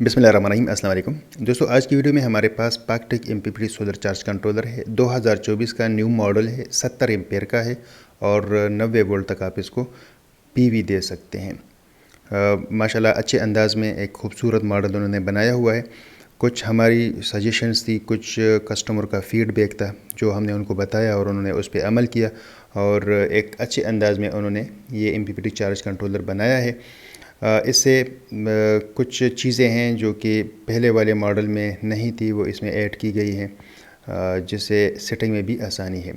बिस्मिल्लाहिर्रहमानिर्रहीम, अस्सलाम वालेकुम। दोस्तों, आज की वीडियो में हमारे पास पाकटेक एमपीपीटी सोलर चार्ज कंट्रोलर है। 2024 का न्यू मॉडल है, 70 एम्पेयर का है और 90 वोल्ट तक आप इसको पीवी दे सकते हैं। माशाल्लाह अच्छे अंदाज में एक खूबसूरत मॉडल उन्होंने बनाया हुआ है। कुछ हमारी सजेशंस थी, कुछ कस्टमर का फीडबैक था जो हमने उनको बताया और उन्होंने उस पर अमल किया और एक अच्छे अंदाज में उन्होंने ये एमपीपीटी चार्ज कंट्रोलर बनाया है। इससे कुछ चीज़ें हैं जो कि पहले वाले मॉडल में नहीं थी, वो इसमें ऐड की गई हैं, जिससे सेटिंग में भी आसानी है।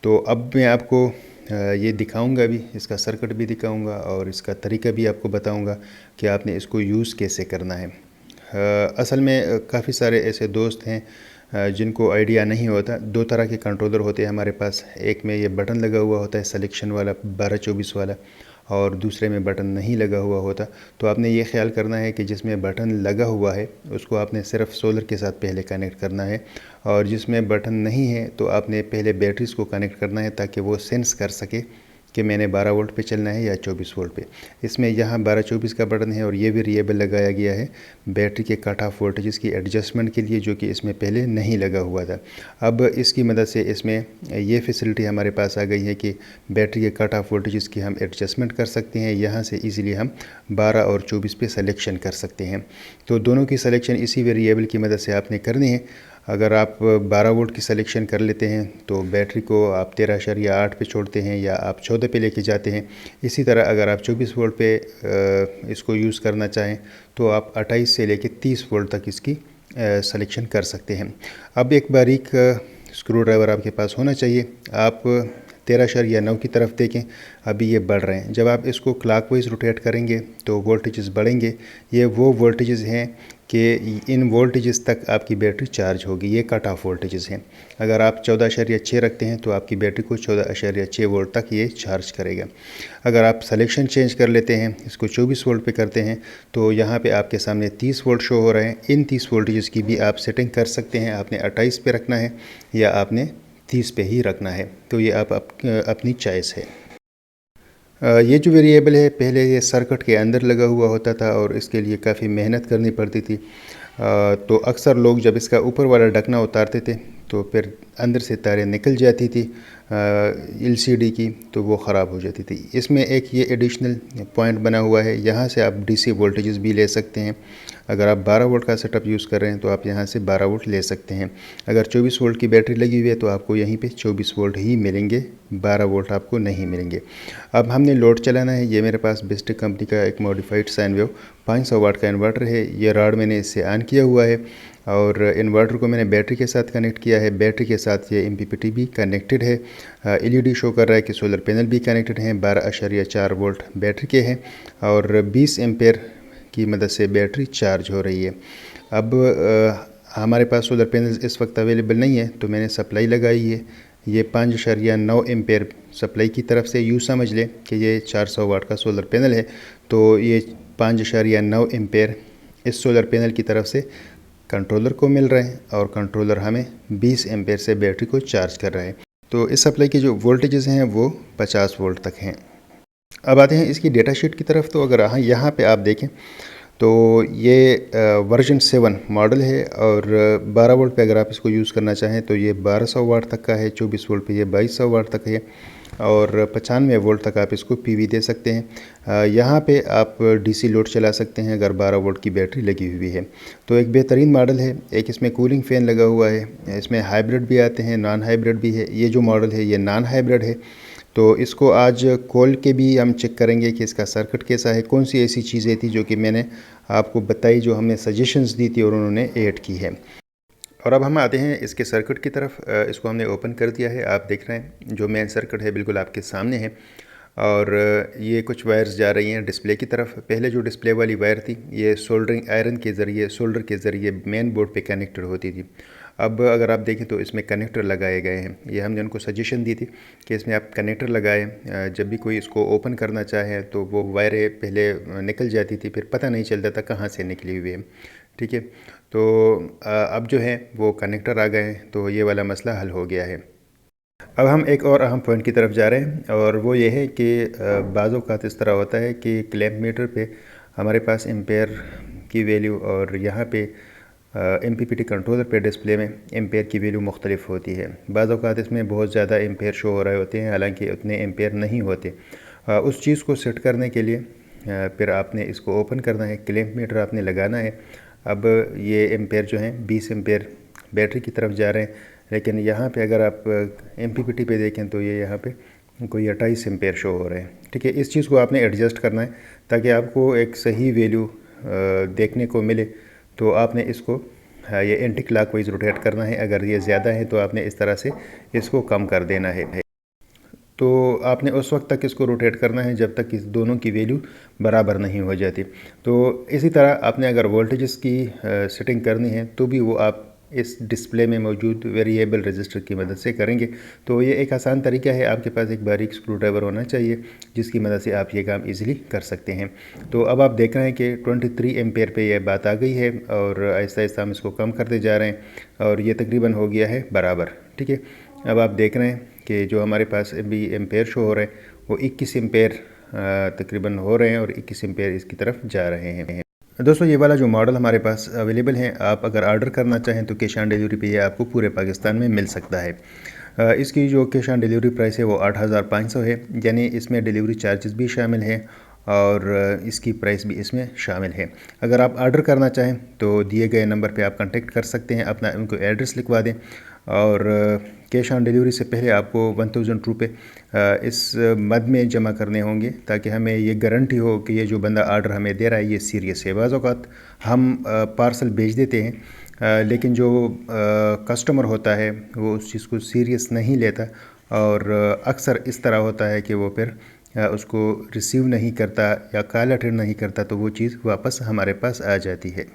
तो अब मैं आपको ये दिखाऊंगा भी, इसका सर्किट भी दिखाऊंगा और इसका तरीका भी आपको बताऊंगा कि आपने इसको यूज़ कैसे करना है। असल में काफ़ी सारे ऐसे दोस्त हैं जिनको आइडिया नहीं होता। दो तरह के कंट्रोलर होते हैं हमारे पास। एक में ये बटन लगा हुआ होता है सिलेक्शन वाला 12-24 वाला, और दूसरे में बटन नहीं लगा हुआ होता। तो आपने ये ख्याल करना है कि जिसमें बटन लगा हुआ है उसको आपने सिर्फ सोलर के साथ पहले कनेक्ट करना है, और जिसमें बटन नहीं है तो आपने पहले बैटरीज़ को कनेक्ट करना है ताकि वो सेंस कर सके कि मैंने 12 वोल्ट पे चलना है या 24 वोल्ट पे। इसमें यहाँ 12-24 का बटन है और ये वेरिएबल लगाया गया है बैटरी के कट ऑफ वोल्टेज की एडजस्टमेंट के लिए, जो कि इसमें पहले नहीं लगा हुआ था। अब इसकी मदद से इसमें ये फैसिलिटी हमारे पास आ गई है कि बैटरी के कट ऑफ वोल्टेज की हम एडजस्टमेंट कर सकते हैं। यहाँ से ईज़िली हम 12 और 24 पे सिलेक्शन कर सकते हैं। तो दोनों की सिलेक्शन इसी वेरिएबल की मदद से आपने करनी है। अगर आप 12 वोल्ट की सिलेक्शन कर लेते हैं तो बैटरी को आप 13.8 पे छोड़ते हैं या आप 14 पे लेके जाते हैं। इसी तरह अगर आप 24 वोल्ट पे इसको यूज़ करना चाहें तो आप 28 से लेके 30 वोल्ट तक इसकी सिलेक्शन कर सकते हैं। अब एक बारीक स्क्रू ड्राइवर आपके पास होना चाहिए। आप 13.9 की तरफ देखें, अभी ये बढ़ रहे हैं। जब आप इसको क्लॉकवाइज रोटेट करेंगे तो वोल्टेजेस बढ़ेंगे। ये वो वोल्टेजेस हैं कि इन वोल्टेजेस तक आपकी बैटरी चार्ज होगी। ये कट ऑफ वोल्टेजेस हैं। अगर आप 14.6 रखते हैं तो आपकी बैटरी को 14.6 वोल्ट तक ये चार्ज करेगा। अगर आप सिलेक्शन चेंज कर लेते हैं, इसको 24 वोल्ट पे करते हैं, तो यहाँ पे आपके सामने 30 वोल्ट शो हो रहे हैं। इन 30 वोल्टेजेस की भी आप सेटिंग कर सकते हैं। आपने 28 पे रखना है या आपने 30 पे ही रखना है, तो ये आप अपनी चॉइस है। ये जो वेरिएबल है पहले ये सर्किट के अंदर लगा हुआ होता था और इसके लिए काफ़ी मेहनत करनी पड़ती थी। तो अक्सर लोग जब इसका ऊपर वाला ढकना उतारते थे तो फिर अंदर से तारें निकल जाती थी एलसीडी की, तो वो ख़राब हो जाती थी। इसमें एक ये एडिशनल पॉइंट बना हुआ है, यहाँ से आप डीसी वोल्टेजेस भी ले सकते हैं। अगर आप 12 वोल्ट का सेटअप यूज़ कर रहे हैं तो आप यहाँ से 12 वोल्ट ले सकते हैं। अगर 24 वोल्ट की बैटरी लगी हुई है तो आपको यहीं पे 24 वोल्ट ही मिलेंगे, 12 वोल्ट आपको नहीं मिलेंगे। अब हमने लोड चलाना है। ये मेरे पास बेस्टिक कंपनी का एक मॉडिफाइड साइन वेव 500 वाट का इन्वर्टर है। ये रॉड मैंने इससे ऑन किया हुआ है और इन्वर्टर को मैंने बैटरी के साथ कनेक्ट किया है। बैटरी के साथ ये एमपीपीटी भी कनेक्टेड है। एलईडी शो कर रहा है कि सोलर पैनल भी कनेक्टेड हैं। 12.4 वोल्ट बैटरी के हैं और 20 एम्पेयर की मदद से बैटरी चार्ज हो रही है। अब हमारे पास सोलर पैनल इस वक्त अवेलेबल नहीं है तो मैंने सप्लाई लगाई है। ये 5.9 एम्पेयर सप्लाई की तरफ से, यूँ समझ लें कि ये 400 वाट का सोलर पैनल है, तो ये 5.9 एम्पेयर इस सोलर पैनल की तरफ से कंट्रोलर को मिल रहे हैं और कंट्रोलर हमें 20 एम्पेयर से बैटरी को चार्ज कर रहा है। तो इस सप्लाई के जो वोल्टेजेस हैं वो 50 वोल्ट तक हैं। अब आते हैं इसकी डेटा शीट की तरफ। तो अगर यहाँ पे आप देखें तो ये वर्जन 7 मॉडल है और 12 वोल्ट पे अगर आप इसको यूज़ करना चाहें तो ये 1200 वाट तक का है। 24 वोल्ट पे ये 2200 वाट तक है और 95 वोल्ट तक आप इसको पीवी दे सकते हैं। यहाँ पे आप डीसी लोड चला सकते हैं अगर 12 वोल्ट की बैटरी लगी हुई है। तो एक बेहतरीन मॉडल है। एक इसमें कूलिंग फ़ैन लगा हुआ है। इसमें हाइब्रिड भी आते हैं, नॉन हाइब्रिड भी है। ये जो मॉडल है ये नॉन हाइब्रिड है। तो इसको आज खोल के भी हम चेक करेंगे कि इसका सर्किट कैसा है, कौन सी ऐसी चीज़ें थी जो कि मैंने आपको बताई, जो हमने सजेशंस दी थी और उन्होंने ऐड की है। और अब हम आते हैं इसके सर्किट की तरफ। इसको हमने ओपन कर दिया है। आप देख रहे हैं जो मेन सर्किट है बिल्कुल आपके सामने है और ये कुछ वायर्स जा रही हैं डिस्प्ले की तरफ। पहले जो डिस्प्ले वाली वायर थी ये सोल्डरिंग आयरन के ज़रिए, सोल्डर के ज़रिए मेन बोर्ड पे कनेक्टेड होती थी। अब अगर आप देखें तो इसमें कनेक्टर लगाए गए हैं। ये हमने उनको सजेशन दी थी कि इसमें आप कनेक्टर लगाएं। जब भी कोई इसको ओपन करना चाहे तो वो वायरें पहले निकल जाती थी, फिर पता नहीं चलता था कहाँ से निकली हुई है। ठीक है, तो अब जो है वो कनेक्टर आ गए हैं, तो ये वाला मसला हल हो गया है। अब हम एक और अहम पॉइंट की तरफ जा रहे हैं और वो ये है कि बाज़ औक़ात इस तरह होता है कि क्लैम्प मीटर पे हमारे पास एम्पेयर की वैल्यू और यहाँ पे MPPT कंट्रोलर पे डिस्प्ले में एम्पेयर की वैल्यू मुख्तलिफ होती है। बाज़ औक़ात इसमें बहुत ज़्यादा एम्पेयर शो हो रहे होते हैं, हालांकि उतने एम्पेयर नहीं होते। उस चीज़ को सेट करने के लिए फिर आपने इसको ओपन करना है, क्लैंप मीटर आपने लगाना है। अब ये एम्पेयर जो हैं 20 एम्पेयर बैटरी की तरफ जा रहे हैं, लेकिन यहाँ पे अगर आप MPPT पे देखें तो ये यहाँ पे कोई 28 एम्पेयर शो हो रहे हैं। ठीक है, इस चीज़ को आपने एडजस्ट करना है ताकि आपको एक सही वैल्यू देखने को मिले। तो आपने इसको ये एंटी क्लॉकवाइज रोटेट करना है। अगर ये ज़्यादा है तो आपने इस तरह से इसको कम कर देना है। तो आपने उस वक्त तक इसको रोटेट करना है जब तक इस दोनों की वैल्यू बराबर नहीं हो जाती। तो इसी तरह आपने अगर वोल्टेजेस की सेटिंग करनी है तो भी वो आप इस डिस्प्ले में मौजूद वेरिएबल रजिस्टर की मदद से करेंगे। तो ये एक आसान तरीका है, आपके पास एक बारीक स्क्रू ड्राइवर होना चाहिए जिसकी मदद से आप ये काम इजीली कर सकते हैं। तो अब आप देख रहे हैं कि 23 एम्पेयर पे ये बात आ गई है और आहिस्ता आहिस्ता हम इसको कम करते जा रहे हैं और ये तकरीबन हो गया है बराबर। ठीक है, अब आप देख रहे हैं कि जो हमारे पास अभी एम्पेयर शो हो रहे हैं वो 21 एम्पेयर तकरीबन हो रहे हैं और 21 एम्पेयर इसकी तरफ जा रहे हैं। दोस्तों ये वाला जो मॉडल हमारे पास अवेलेबल है, आप अगर ऑर्डर करना चाहें तो कैश ऑन डिलीवरी पे ये आपको पूरे पाकिस्तान में मिल सकता है। इसकी जो कैश ऑन डिलीवरी प्राइस है वो 8,500 है, यानी इसमें डिलीवरी चार्जेस भी शामिल हैं और इसकी प्राइस भी इसमें शामिल है। अगर आप ऑर्डर करना चाहें तो दिए गए नंबर पे आप कांटेक्ट कर सकते हैं, अपना उनको एड्रेस लिखवा दें और कैश ऑन डिलीवरी से पहले आपको 1000 रुपये इस मद में जमा करने होंगे ताकि हमें ये गारंटी हो कि ये जो बंदा आर्डर हमें दे रहा है ये सीरियस है। बाज़ औक़ात हम पार्सल भेज देते हैं लेकिन जो कस्टमर होता है वो उस चीज़ को सीरियस नहीं लेता और अक्सर इस तरह होता है कि वो फिर उसको रिसीव नहीं करता या कॉल अटेंड नहीं करता, तो वो चीज़ वापस हमारे पास आ जाती है।